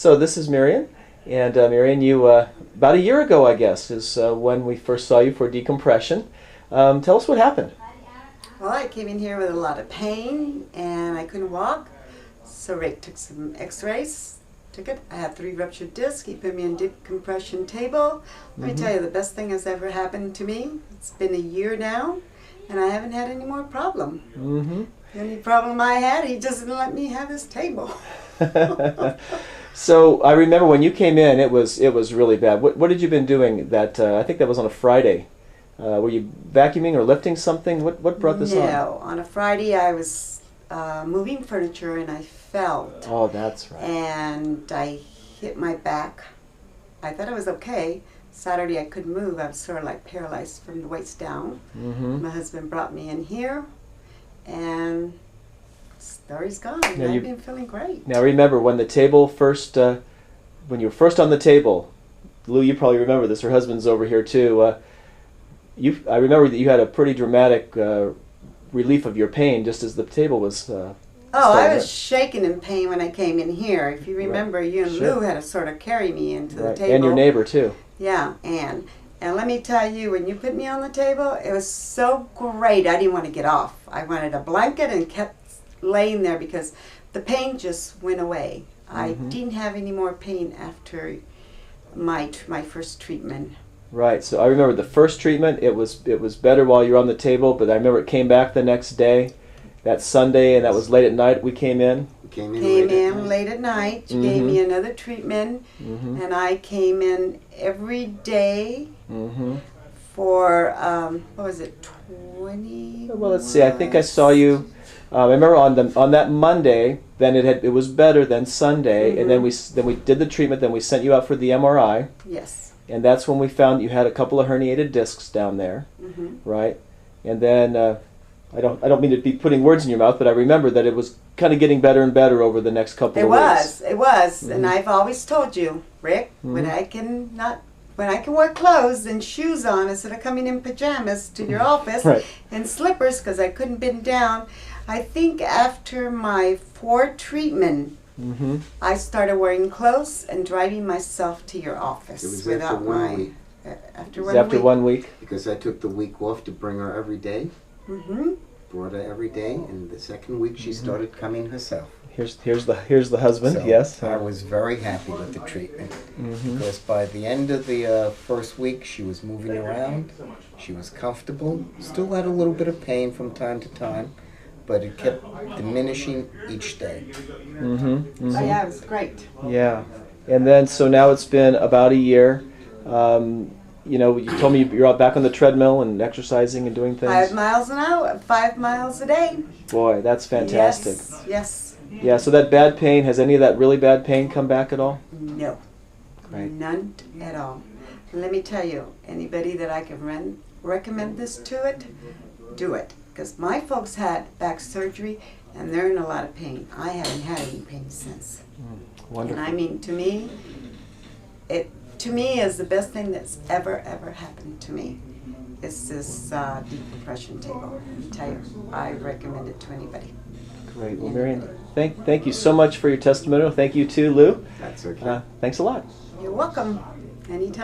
So this is Mirian, and Mirian, you about a year ago, I guess, is when we first saw you for decompression. Tell us what happened. Well, I came in here with a lot of pain and I couldn't walk, so Rick took some x-rays, I had 3 ruptured discs. He put me in decompression table. Let me tell you, the best thing that's ever happened to me. It's been a year now and I haven't had any more problem. The only problem I had, he just didn't let me have his table. So I remember when you came in, it was really bad. What had you been doing that, I think that was on a Friday? Were you vacuuming or lifting something? What brought this on? No, on a Friday I was moving furniture and I fell. Oh, that's right. And I hit my back. I thought I was okay. Saturday I couldn't move. I was sort of like paralyzed from the waist down. My husband brought me in here and story's gone. I've been feeling great. Now remember, when the table first, when you were first on the table, Lou, you probably remember this. Her husband's over here too. I remember that you had a pretty dramatic relief of your pain just as the table was. I was shaking in pain when I came in here. If you remember, you and Lou had to sort of carry me into the table. And your neighbor too. Yeah, and let me tell you, when you put me on the table, it was so great. I didn't want to get off. I wanted a blanket and kept laying there because the pain just went away. I didn't have any more pain after my first treatment. Right. So I remember the first treatment. It was better while you were on the table, but I remember it came back the next day, that Sunday, and that was late at night. We came in. Came in late at night. You gave me another treatment, and I came in every day for what was it, 20? Well, let's see. I think I saw you. I remember on that Monday. Then it was better than Sunday, and then we did the treatment. Then we sent you out for the MRI. Yes. And that's when we found you had a couple of herniated discs down there, right? And then I don't mean to be putting words in your mouth, but I remember that it was kind of getting better and better over the next couple of weeks. It was, and I've always told you, Rick, when I can wear clothes and shoes on instead of coming in pajamas to your office and slippers because I couldn't bend down. I think after my 4th treatment, I started wearing clothes and driving myself to your office. It was without after 1 week. After 1 week? Because I took the week off to bring her every day. Brought her every day, and the second week she started coming herself. Here's the husband. So yes. I was very happy with the treatment because by the end of the first week she was moving around. She was comfortable. Still had a little bit of pain from time to time, but it kept diminishing each day. Oh yeah, it was great. Yeah, and then so now it's been about a year. You know, you told me you're out back on the treadmill and exercising and doing things. 5 miles an hour, 5 miles a day. Boy, that's fantastic. Yes. Yeah. So that bad pain, has any of that really bad pain come back at all? No. Right. None at all. And let me tell you, anybody that I can recommend this to it, do it. Because my folks had back surgery and they're in a lot of pain. I haven't had any pain since. Wonderful. And I mean, to me, it is the best thing that's ever happened to me. It's this decompression table. I tell you, I recommend it to anybody. Great. Well, Mirian, thank you so much for your testimonial. Thank you too, Lou. That's okay. Thanks a lot. You're welcome. Anytime.